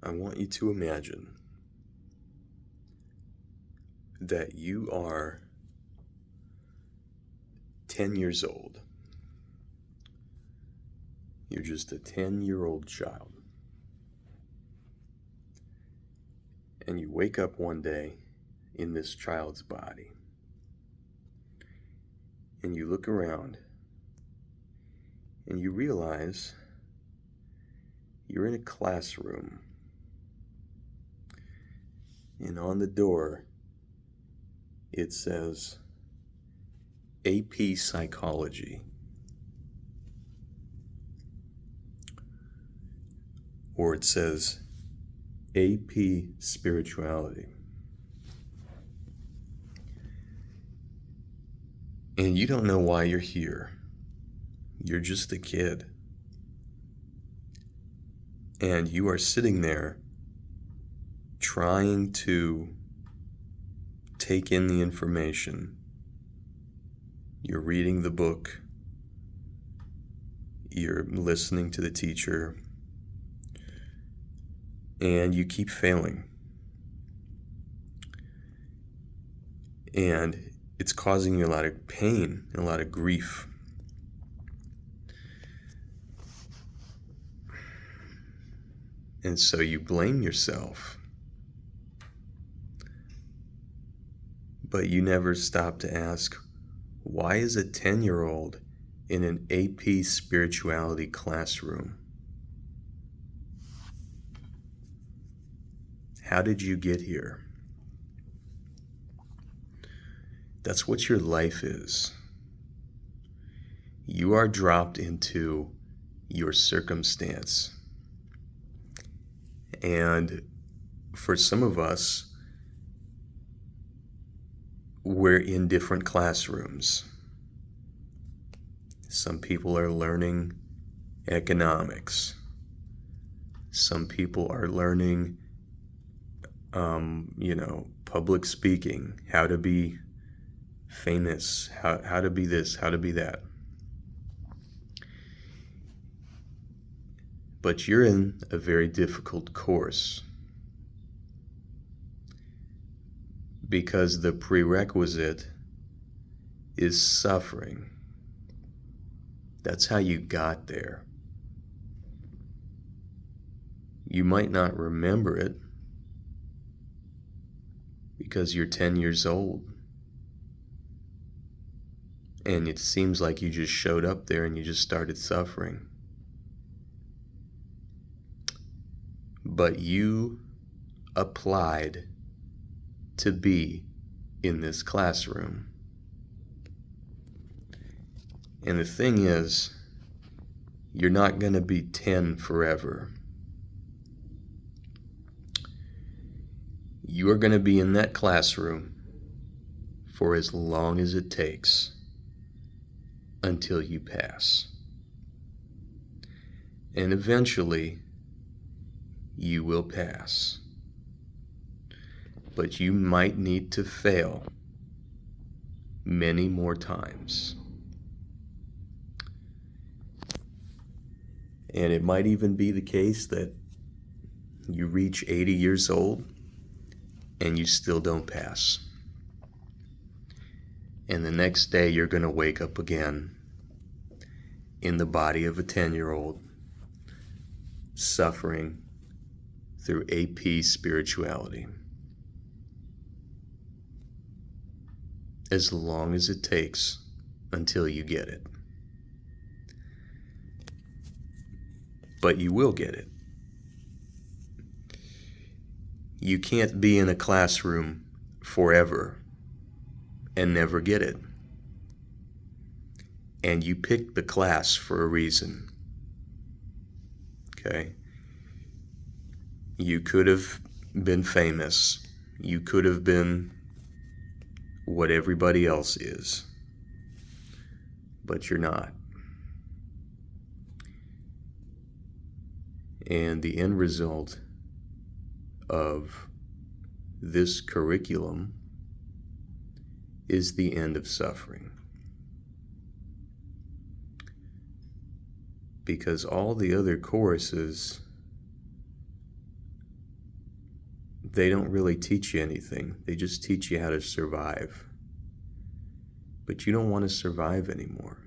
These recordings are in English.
I want you to imagine that you are 10 years old. You're just a 10-year-old child. And you wake up one day in this child's body. And you look around and you realize you're in a classroom. And on the door, it says AP Psychology. Or it says AP Spirituality. And you don't know why you're here. You're just a kid. And you are sitting there trying to take in the information. You're reading the book. You're listening to the teacher. And you keep failing. And it's causing you a lot of pain and a lot of grief. And so you blame yourself. But you never stop to ask, why is a 10-year-old in an AP Spirituality classroom? How did you get here? That's what your life is. You are dropped into your circumstance. And for some of us, we're in different classrooms. Some people are learning economics. Some people are learning, public speaking, how to be famous, how to be this, how to be that. But you're in a very difficult course because the prerequisite is suffering. That's how you got there. You might not remember it because you're 10 years old. And it seems like you just showed up there and you just started suffering. But you applied to be in this classroom. And the thing is, you're not going to be 10 forever. You are going to be in that classroom for as long as it takes until you pass. And eventually, you will pass. But you might need to fail many more times. And it might even be the case that you reach 80 years old and you still don't pass. And the next day you're going to wake up again in the body of a 10-year-old suffering through AP Spirituality. As long as it takes until you get it. But you will get it. You can't be in a classroom forever and never get it. And you picked the class for a reason. Okay? You could have been famous. You could have been what everybody else is. But you're not. And the end result of this curriculum is the end of suffering. Because all the other courses they don't really teach you anything. They just teach you how to survive. But you don't want to survive anymore.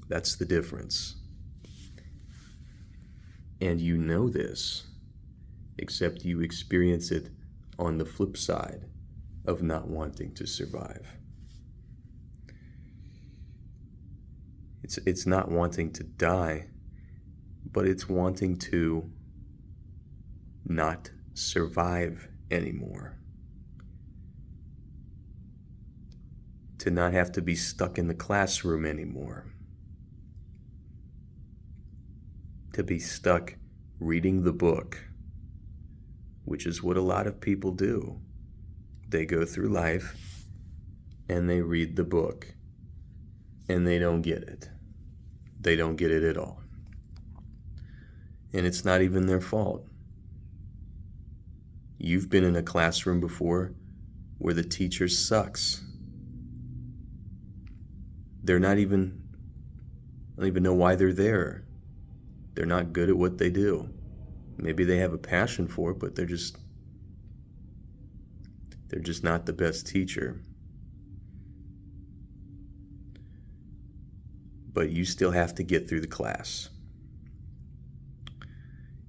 That's the difference. And you know this, except you experience it on the flip side of not wanting to survive. It's not wanting to die, but it's wanting to not survive anymore. To not have to be stuck in the classroom anymore. To be stuck reading the book, which is what a lot of people do. They go through life and they read the book and they don't get it. They don't get it at all. And it's not even their fault. You've been in a classroom before where the teacher sucks. I don't even know why they're there. They're not good at what they do. Maybe they have a passion for it, but they're just not the best teacher. But you still have to get through the class.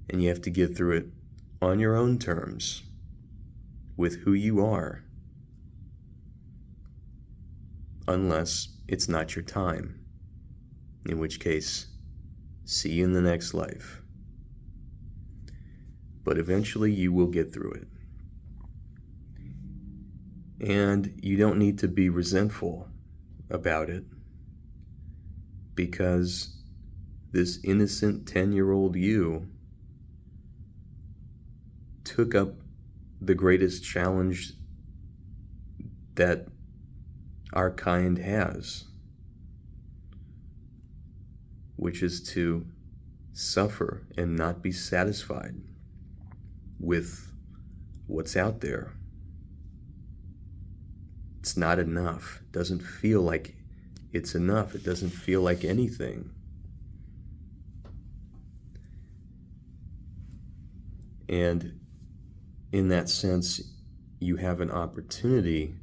And you have to get through it on your own terms, with who you are. Unless it's not your time. In which case, see you in the next life. But eventually you will get through it. And you don't need to be resentful about it, because this innocent 10-year-old you took up the greatest challenge that our kind has, which is to suffer and not be satisfied with what's out there. It's not enough. It doesn't feel like it's enough. It doesn't feel like anything. And in that sense, you have an opportunity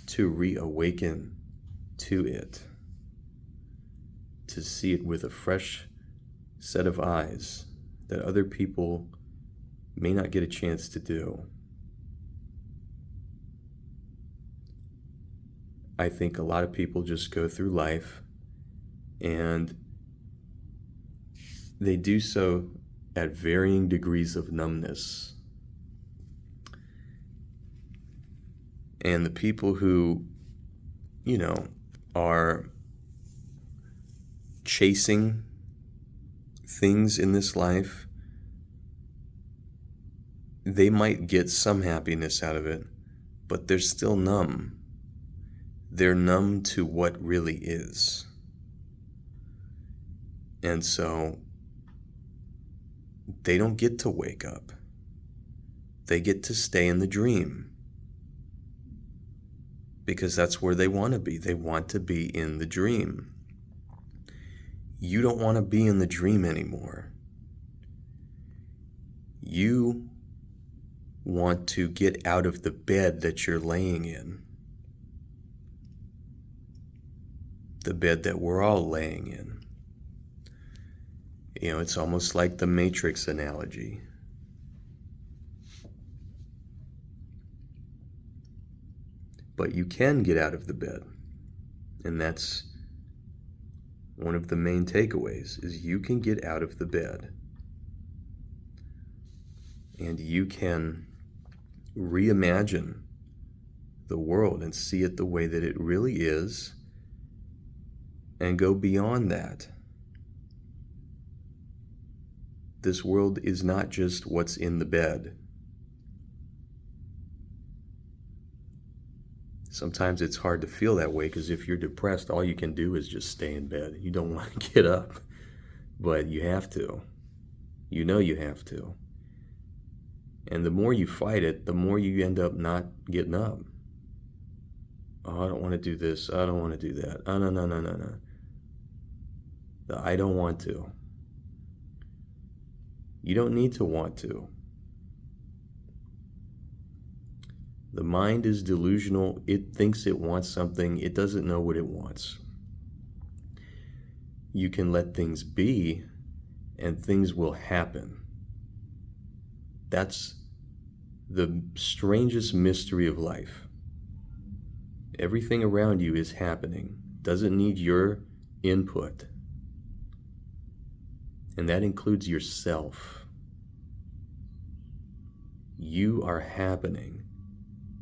to reawaken to it, to see it with a fresh set of eyes that other people may not get a chance to do. I think a lot of people just go through life and they do so at varying degrees of numbness. And the people who, are chasing things in this life, they might get some happiness out of it, but they're still numb. They're numb to what really is. And so they don't get to wake up. They get to stay in the dream. Because that's where they want to be. They want to be in the dream. You don't want to be in the dream anymore. You want to get out of the bed that you're laying in. The bed that we're all laying in. It's almost like the Matrix analogy. But you can get out of the bed. And that's one of the main takeaways, is you can get out of the bed. And you can reimagine the world and see it the way that it really is, and go beyond that. This world is not just what's in the bed. Sometimes it's hard to feel that way, because if you're depressed, all you can do is just stay in bed. You don't want to get up, but you have to. You know you have to. And the more you fight it, the more you end up not getting up. Oh, I don't want to do this. I don't want to do that. Oh, no. I don't want to. You don't need to want to. The mind is delusional. It thinks it wants something. It doesn't know what it wants. You can let things be, and things will happen. That's the strangest mystery of life. Everything around you is happening. Doesn't need your input. And that includes yourself. You are happening,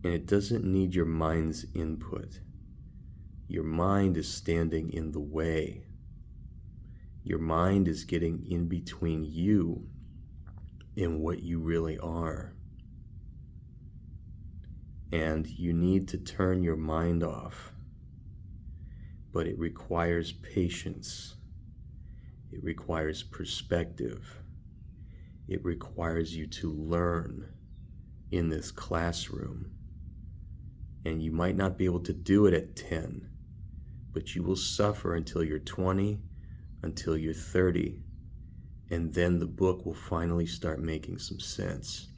and it doesn't need your mind's input. Your mind is standing in the way. Your mind is getting in between you and what you really are. And you need to turn your mind off. But it requires patience. It requires perspective. It requires you to learn in this classroom. And you might not be able to do it at 10, but you will suffer until you're 20, until you're 30, and then the book will finally start making some sense.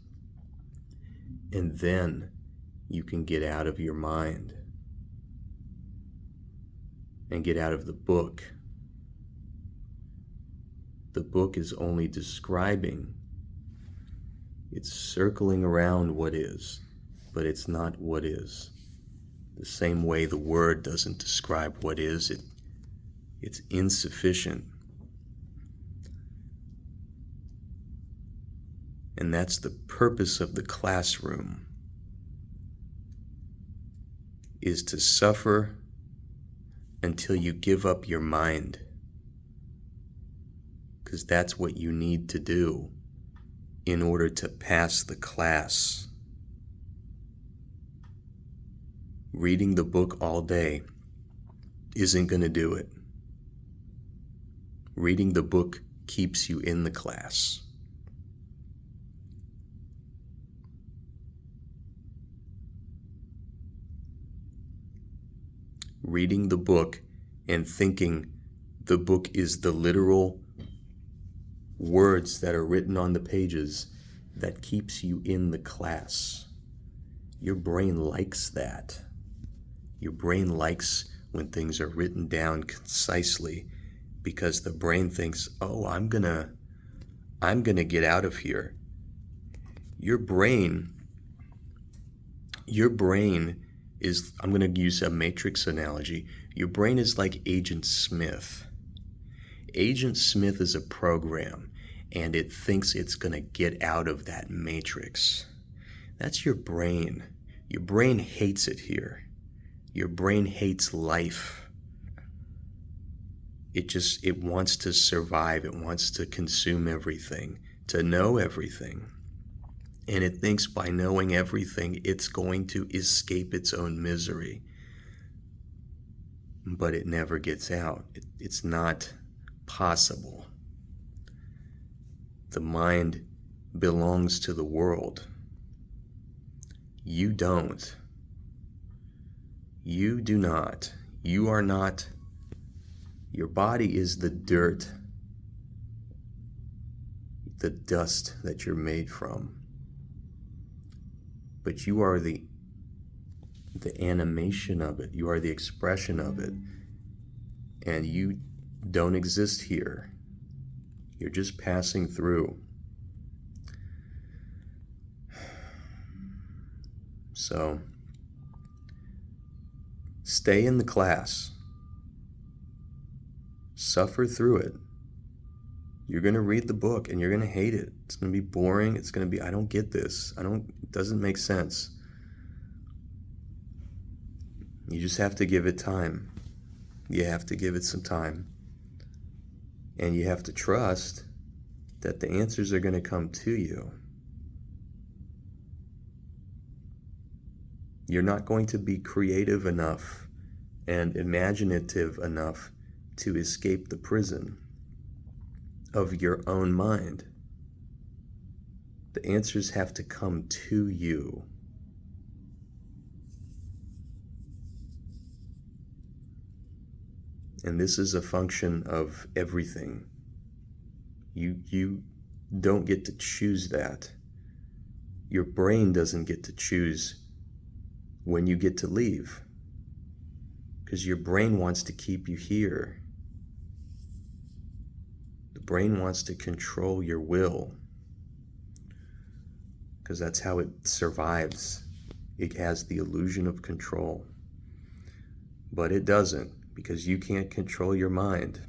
And then you can get out of your mind and get out of the book. The book is only describing, it's circling around what is, but it's not what is. The same way the word doesn't describe what is, it's insufficient. And that's the purpose of the classroom, is to suffer until you give up your mind. Because that's what you need to do in order to pass the class. Reading the book all day isn't going to do it. Reading the book keeps you in the class. Reading the book and thinking the book is the literal words that are written on the pages that keeps you in the class. Your brain likes that. Your brain likes when things are written down concisely, because the brain thinks, oh, I'm gonna get out of here. Your brain is, I'm gonna use a Matrix analogy. Your brain is like Agent Smith. Agent Smith is a program, and it thinks it's gonna get out of that matrix. That's your brain. Your brain hates it here. Your brain hates life. It wants to survive. It wants to consume everything, to know everything. And it thinks by knowing everything, it's going to escape its own misery. But it never gets out. It's not possible. The mind belongs to the world. You don't. You do not. You are not. Your body is the dirt, the dust that you're made from. But you are the animation of it. You are the expression of it. And you don't exist here. You're just passing through. So, stay in the class. Suffer through it. You're going to read the book and you're going to hate it. It's going to be boring. It's going to be, I don't get this. It doesn't make sense. You just have to give it time. You have to give it some time. And you have to trust that the answers are going to come to you. You're not going to be creative enough and imaginative enough to escape the prison of your own mind. The answers have to come to you. And this is a function of everything. You don't get to choose that. Your brain doesn't get to choose when you get to leave, because your brain wants to keep you here. The brain wants to control your will, because that's how it survives. It has the illusion of control. But it doesn't, because you can't control your mind.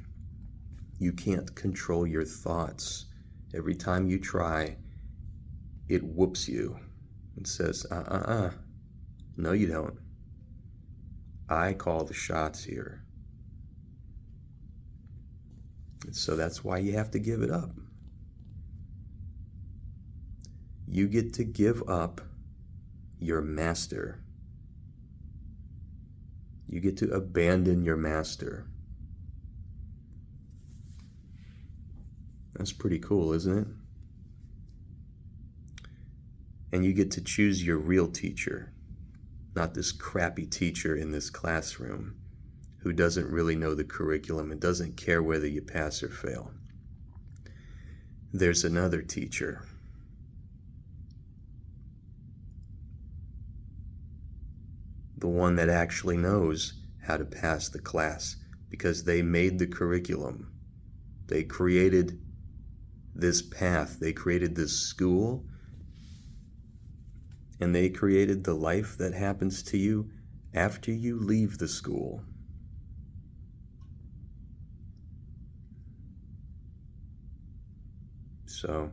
You can't control your thoughts. Every time you try, it whoops you and says, no you don't. I call the shots here. And so that's why you have to give it up. You get to give up your master. You get to abandon your master. That's pretty cool, isn't it? And you get to choose your real teacher, not this crappy teacher in this classroom who doesn't really know the curriculum and doesn't care whether you pass or fail. There's another teacher. The one that actually knows how to pass the class, because they made the curriculum. They created this path. They created this school. And they created the life that happens to you after you leave the school. So,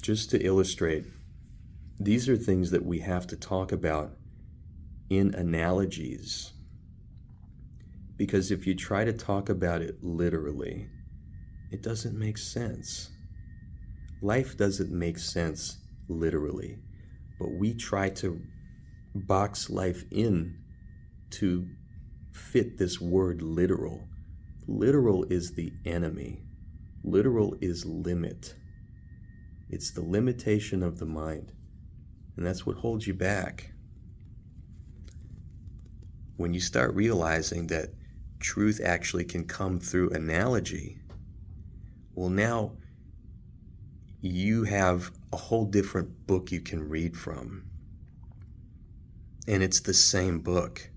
just to illustrate, these are things that we have to talk about in analogies. Because if you try to talk about it literally, it doesn't make sense. Life doesn't make sense literally, but we try to box life in to fit this word literal. Literal is the enemy. Literal is limit. It's the limitation of the mind, and that's what holds you back. When you start realizing that truth actually can come through analogy, well, now you have a whole different book you can read from. And it's the same book.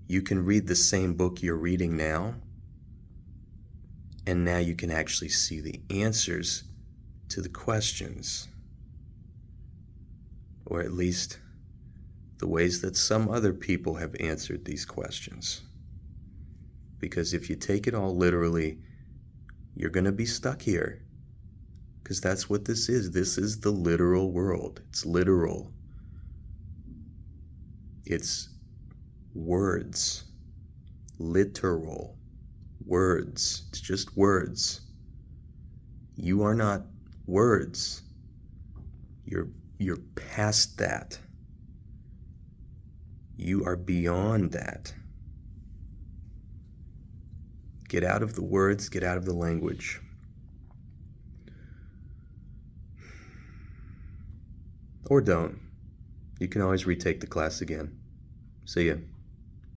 You can read the same book you're reading now, and now you can actually see the answers to the questions, or at least the ways that some other people have answered these questions. Because if you take it all literally, you're going to be stuck here. Because that's what this is. This is the literal world. It's literal. It's words. Literal. Words. It's just words. You are not words. You're past that. You are beyond that. Get out of the words, get out of the language. Or don't. You can always retake the class again. See ya.